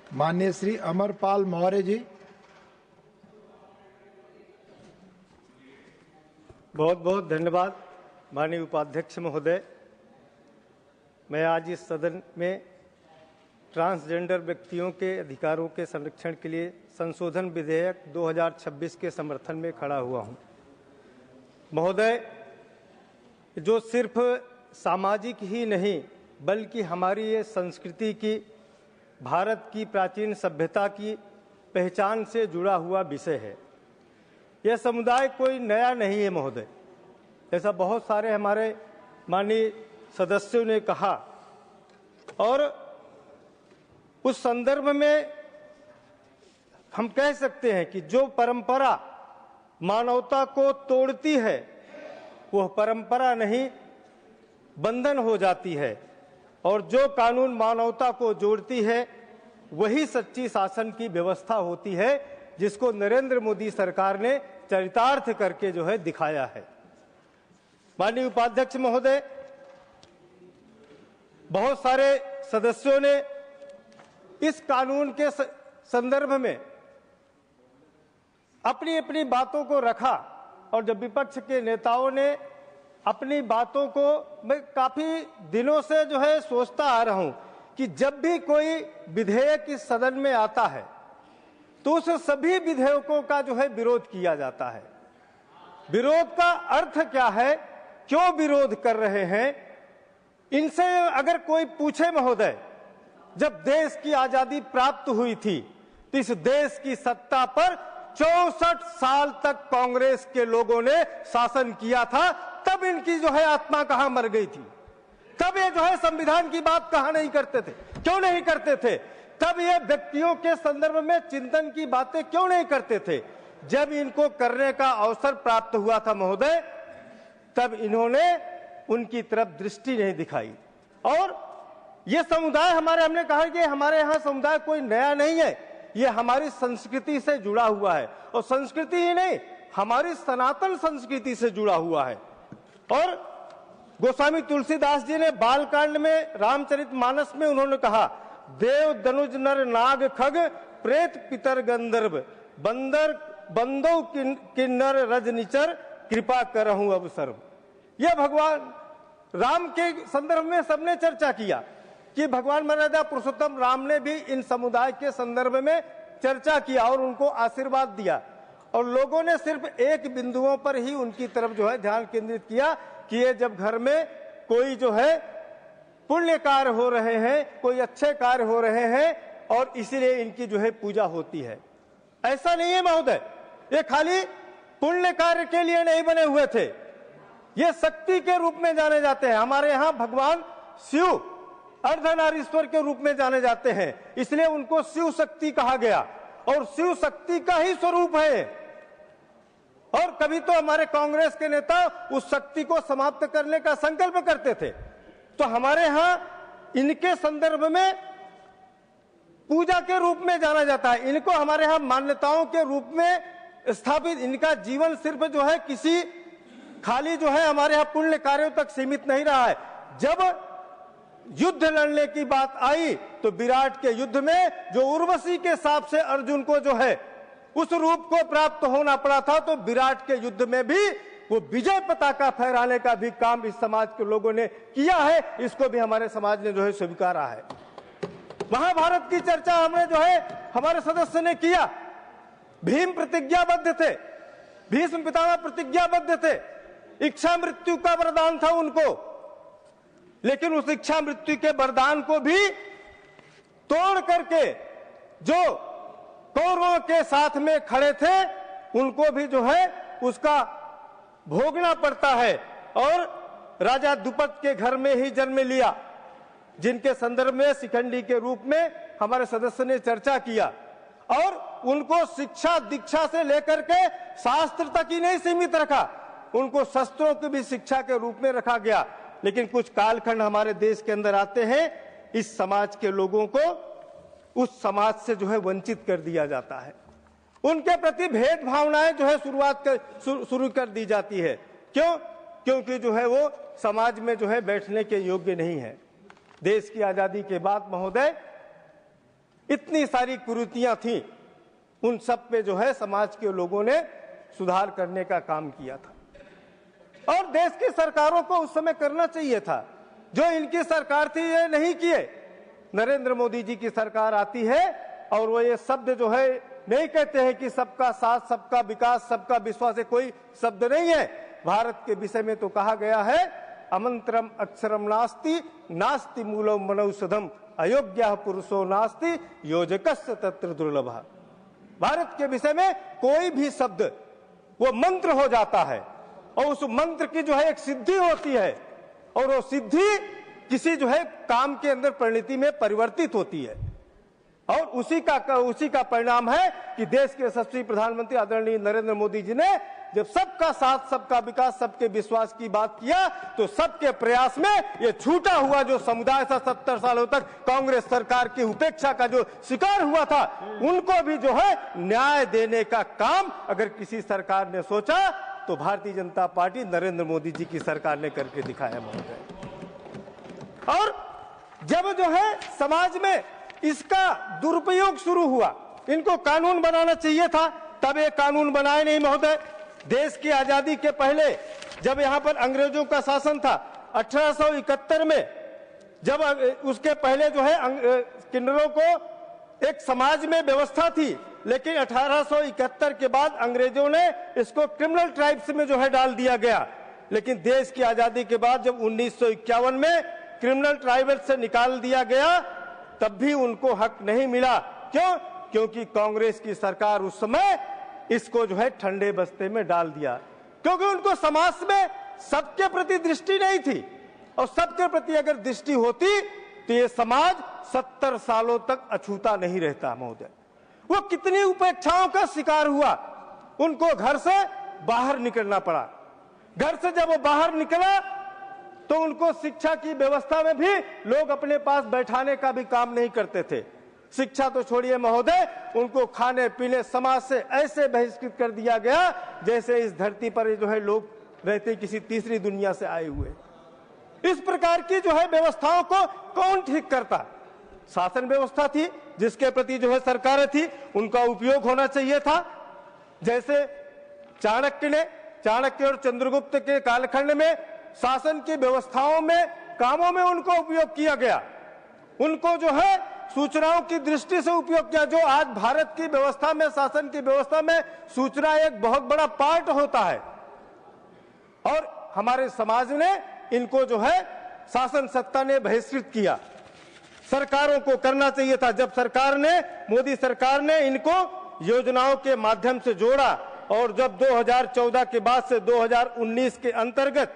माननीय श्री अमरपाल मौर्य जी। बहुत बहुत धन्यवाद माननीय उपाध्यक्ष महोदय। मैं आज इस सदन में ट्रांसजेंडर व्यक्तियों के अधिकारों के संरक्षण के लिए संशोधन विधेयक 2026 के समर्थन में खड़ा हुआ हूं। महोदय, जो सिर्फ सामाजिक ही नहीं बल्कि हमारी ये संस्कृति की, भारत की प्राचीन सभ्यता की पहचान से जुड़ा हुआ विषय है। यह समुदाय कोई नया नहीं है महोदय, ऐसा बहुत सारे हमारे माननीय सदस्यों ने कहा। और उस संदर्भ में हम कह सकते हैं कि जो परंपरा मानवता को तोड़ती है वह परंपरा नहीं, बंधन हो जाती है, और जो कानून मानवता को जोड़ती है वही सच्ची शासन की व्यवस्था होती है, जिसको नरेंद्र मोदी सरकार ने चरितार्थ करके दिखाया है। माननीय उपाध्यक्ष महोदय, बहुत सारे सदस्यों ने इस कानून के संदर्भ में अपनी अपनी बातों को रखा, और जब विपक्ष के नेताओं ने अपनी बातों को, मैं काफी दिनों से सोचता आ रहा हूं कि जब भी कोई विधेयक इस सदन में आता है तो उस सभी विधेयकों का विरोध किया जाता है। विरोध का अर्थ क्या है, क्यों विरोध कर रहे हैं? इनसे अगर कोई पूछे महोदय, जब देश की आजादी प्राप्त हुई थी तो इस देश की सत्ता पर 64 साल तक कांग्रेस के लोगों ने शासन किया था, तब इनकी आत्मा कहां मर गई थी? तब ये संविधान की बात कहां नहीं करते थे? क्यों नहीं करते थे? तब ये व्यक्तियों के संदर्भ में चिंतन की बातें क्यों नहीं करते थे? जब इनको करने का अवसर प्राप्त हुआ था महोदय, तब इन्होंने उनकी तरफ दृष्टि नहीं दिखाई। और ये समुदाय हमने कहा कि हमारे यहाँ समुदाय कोई नया नहीं है, ये हमारी संस्कृति से जुड़ा हुआ है, और संस्कृति ही नहीं, हमारी सनातन संस्कृति से जुड़ा हुआ है। और गोस्वामी तुलसीदास जी ने बालकांड में, रामचरितमानस में उन्होंने कहा, देव दनुज नर नाग खग प्रेत पितर गंधर्व बंदर बंदो किन्नर रजनिचर कृपा करहूं अब सर्व। यह भगवान राम के संदर्भ में सबने चर्चा किया कि भगवान मर्यादा पुरुषोत्तम राम ने भी इन समुदाय के संदर्भ में चर्चा किया और उनको आशीर्वाद दिया, और लोगों ने सिर्फ एक बिंदुओं पर ही उनकी तरफ ध्यान केंद्रित किया कि ये जब घर में कोई पुण्य कार्य हो रहे हैं, कोई अच्छे कार्य हो रहे हैं, और इसीलिए इनकी पूजा होती है। ऐसा नहीं है महोदय, ये खाली पुण्य कार्य के लिए नहीं बने हुए थे, ये शक्ति के रूप में जाने जाते हैं। हमारे यहाँ भगवान शिव अर्धनारीश्वर के रूप में जाने जाते हैं, इसलिए उनको शिव शक्ति कहा गया, और शिव शक्ति का ही स्वरूप है। और कभी तो हमारे कांग्रेस के नेता उस शक्ति को समाप्त करने का संकल्प करते थे। तो हमारे यहाँ इनके संदर्भ में पूजा के रूप में जाना जाता है, इनको हमारे यहाँ मान्यताओं के रूप में स्थापित, इनका जीवन सिर्फ किसी खाली हमारे यहाँ पुण्य कार्यों तक सीमित नहीं रहा है। जब युद्ध लड़ने की बात आई तो विराट के युद्ध में जो उर्वशी के साप से अर्जुन को उस रूप को प्राप्त होना पड़ा था, तो विराट के युद्ध में भी वो विजय पताका फहराने का भी काम इस समाज के लोगों ने किया है, इसको भी हमारे समाज ने स्वीकारा है। महाभारत की चर्चा हमने हमारे सदस्य ने किया, भीम प्रतिज्ञाबद्ध थे, भीष्म पितामह प्रतिज्ञाबद्ध थे, इच्छा मृत्यु का वरदान था उनको, लेकिन उस इच्छा मृत्यु के वरदान को भी तोड़ करके जो कौरवों के साथ में खड़े थे उनको भी उसका भोगना पड़ता है। और राजा द्रुपद के घर में ही जन्म लिया, जिनके संदर्भ में शिखंडी के रूप में हमारे सदस्य ने चर्चा किया, और उनको शिक्षा दीक्षा से लेकर के शास्त्र तक ही नहीं सीमित रखा, उनको शस्त्रों की भी शिक्षा के रूप में रखा गया। लेकिन कुछ कालखंड हमारे देश के अंदर आते हैं, इस समाज के लोगों को उस समाज से वंचित कर दिया जाता है, उनके प्रति भेद भावनाएं शुरू कर दी जाती है। क्यों? क्योंकि वो समाज में बैठने के योग्य नहीं है। देश की आजादी के बाद महोदय इतनी सारी कुरीतियां थी, उन सब पे जो है समाज के लोगों ने सुधार करने का काम किया था। और देश की सरकारों को उस समय करना चाहिए था, जो इनकी सरकार थी ये नहीं किए। नरेंद्र मोदी जी की सरकार आती है और वो ये शब्द जो है नहीं कहते हैं कि सबका साथ, सबका विकास, सबका विश्वास, कोई शब्द नहीं है। भारत के विषय में तो कहा गया है अमंत्रम अक्षरम नास्ति, नास्ति मूलम मनौषधम, अयोग्य पुरुषो नास्ति, योजकस्य तत्र दुर्लभः। भारत के विषय में कोई भी शब्द वो मंत्र हो जाता है और उस मंत्र की जो है एक सिद्धि होती है और वो सिद्धि किसी जो है काम के अंदर परिणति में परिवर्तित होती है। और उसी का परिणाम है कि देश के यशस्वी प्रधानमंत्री आदरणीय नरेंद्र मोदी जी ने जब सबका साथ, सबका विकास, सबके विश्वास की बात किया तो सबके प्रयास में ये छूटा हुआ जो समुदाय था 70 सालों तक कांग्रेस सरकार की उपेक्षा का जो शिकार हुआ था, उनको भी जो है न्याय देने का काम अगर किसी सरकार ने सोचा तो भारतीय जनता पार्टी नरेंद्र मोदी जी की सरकार ने करके दिखाया महोदय। और जब जो है समाज में इसका दुरुपयोग शुरू हुआ, इनको कानून बनाना चाहिए था, तब ये कानून बनाए नहीं महोदय। देश की आजादी के पहले जब यहाँ पर अंग्रेजों का शासन था 1871 में, जब उसके पहले जो है किन्नरों को एक समाज में व्यवस्था थी, लेकिन 1871 के बाद अंग्रेजों ने इसको क्रिमिनल ट्राइब्स में जो है डाल दिया गया। लेकिन देश की आजादी के बाद जब 1951 में क्रिमिनल ट्राइब्स से निकाल दिया गया, तब भी उनको हक नहीं मिला। क्यों? क्योंकि कांग्रेस की सरकार उस समय इसको जो है ठंडे बस्ते में डाल दिया, क्योंकि उनको समाज में सबके प्रति दृष्टि नहीं थी। और सबके प्रति अगर दृष्टि होती तो ये समाज 70 सालों तक अछूता नहीं रहता महोदय। वो कितनी उपेक्षाओं का शिकार हुआ, उनको घर से बाहर निकलना पड़ा। घर से जब वो बाहर निकला तो उनको शिक्षा की व्यवस्था में भी लोग अपने पास बैठाने का भी काम नहीं करते थे। शिक्षा तो छोड़िए महोदय, उनको खाने पीने, समाज से ऐसे बहिष्कृत कर दिया गया जैसे इस धरती पर जो है लोग रहते किसी तीसरी दुनिया से आए हुए। इस प्रकार की जो है व्यवस्थाओं को कौन ठीक करता? शासन व्यवस्था थी जिसके प्रति जो है सरकारें थी, उनका उपयोग होना चाहिए था। जैसे चाणक्य और चंद्रगुप्त के कालखंड में शासन की व्यवस्थाओं में, कामों में उनको उपयोग किया गया। उनको जो है सूचनाओं की दृष्टि से उपयोग किया। जो आज भारत की व्यवस्था में, शासन की व्यवस्था में सूचना एक बहुत बड़ा पार्ट होता है, और हमारे समाज ने इनको जो है शासन सत्ता ने बहिष्कृत किया। सरकारों को करना चाहिए था। जब सरकार ने, मोदी सरकार ने इनको योजनाओं के माध्यम से जोड़ा और जब 2014 के बाद से 2019 के अंतर्गत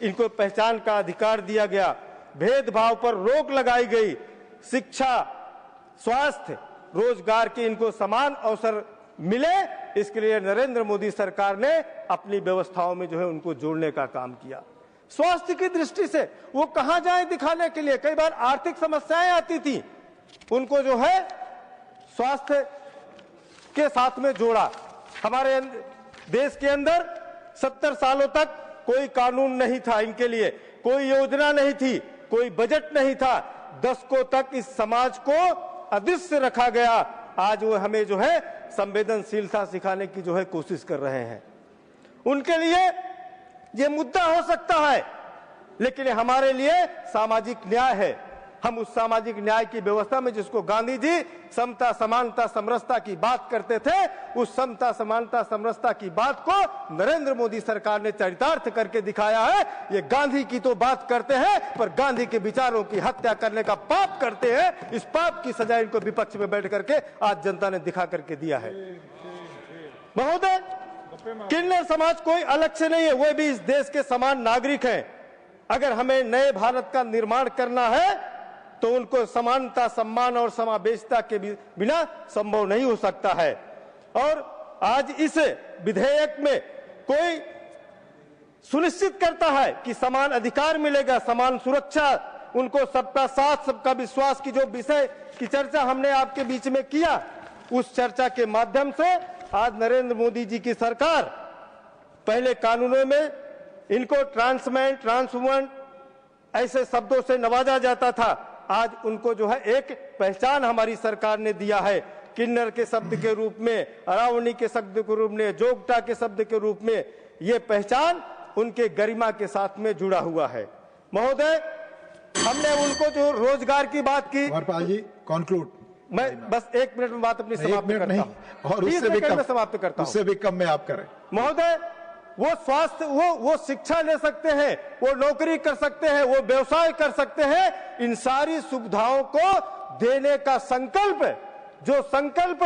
इनको पहचान का अधिकार दिया गया, भेदभाव पर रोक लगाई गई, शिक्षा, स्वास्थ्य, रोजगार के इनको समान अवसर मिले, इसके लिए नरेंद्र मोदी सरकार ने अपनी व्यवस्थाओं में जो है उनको जोड़ने का काम किया। स्वास्थ्य की दृष्टि से वो कहां जाए दिखाने के लिए, कई बार आर्थिक समस्याएं आती थी, उनको जो है स्वास्थ्य के साथ में जोड़ा। हमारे देश के अंदर 70 सालों तक कोई कानून नहीं था इनके लिए, कोई योजना नहीं थी, कोई बजट नहीं था। दशकों तक इस समाज को अदृश्य रखा गया। आज वो हमें जो है संवेदनशीलता सिखाने की जो है कोशिश कर रहे हैं। उनके लिए ये मुद्दा हो सकता है, लेकिन हमारे लिए सामाजिक न्याय है। हम उस सामाजिक न्याय की व्यवस्था में, जिसको गांधी जी समता, समानता, समरसता की बात करते थे, उस समता, समानता, समरसता की बात को नरेंद्र मोदी सरकार ने चरितार्थ करके दिखाया है। ये गांधी की तो बात करते हैं, पर गांधी के विचारों की हत्या करने का पाप करते हैं। इस पाप की सजा इनको विपक्ष में बैठ करके आज जनता ने दिखा करके दिया है। महोदय, किन्नर समाज कोई अलग से नहीं है, वो भी इस देश के समान नागरिक हैं। अगर हमें नए भारत का निर्माण करना है तो उनको समानता, सम्मान और समावेशिता के बिना संभव नहीं हो सकता है। और आज इस विधेयक में कोई सुनिश्चित करता है कि समान अधिकार मिलेगा, समान सुरक्षा, उनको सबका साथ, सबका विश्वास की जो विषय की चर्चा हमने आपके बीच में किया, उस चर्चा के माध्यम से आज नरेंद्र मोदी जी की सरकार, पहले कानूनों में इनको ट्रांसमैन, ट्रांसवुमन ऐसे शब्दों से नवाजा जाता था, आज उनको जो है एक पहचान हमारी सरकार ने दिया है। किन्नर के शब्द के रूप में, अरावणी के शब्द के रूप में, जोगटा के शब्द के रूप में, ये पहचान उनके गरिमा के साथ में जुड़ा हुआ है। महोदय, हमने उनको जो रोजगार की बात की, अमरपाल जी कंक्लूड। मैं बस 1 मिनट में बात अपनी समाप्त करता हूं, और उससे भी कम समाप्त करता हूं। उससे भी कम में आप करें। महोदय, वो स्वास्थ्य, वो शिक्षा ले सकते हैं, वो नौकरी कर सकते हैं, वो व्यवसाय कर सकते हैं। इन सारी सुविधाओं को देने का संकल्प, जो संकल्प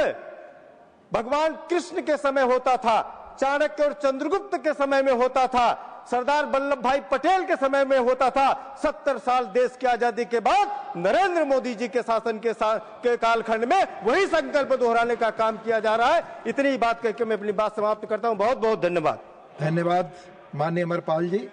भगवान कृष्ण के समय होता था, चाणक्य और चंद्रगुप्त के समय में होता था, सरदार वल्लभ भाई पटेल के समय में होता था, 70 साल देश की आजादी के बाद नरेंद्र मोदी जी के शासन के कालखंड में वही संकल्प दोहराने का काम किया जा रहा है। इतनी बात करके मैं अपनी बात समाप्त करता हूं। बहुत बहुत धन्यवाद। धन्यवाद माननीय अमरपाल जी।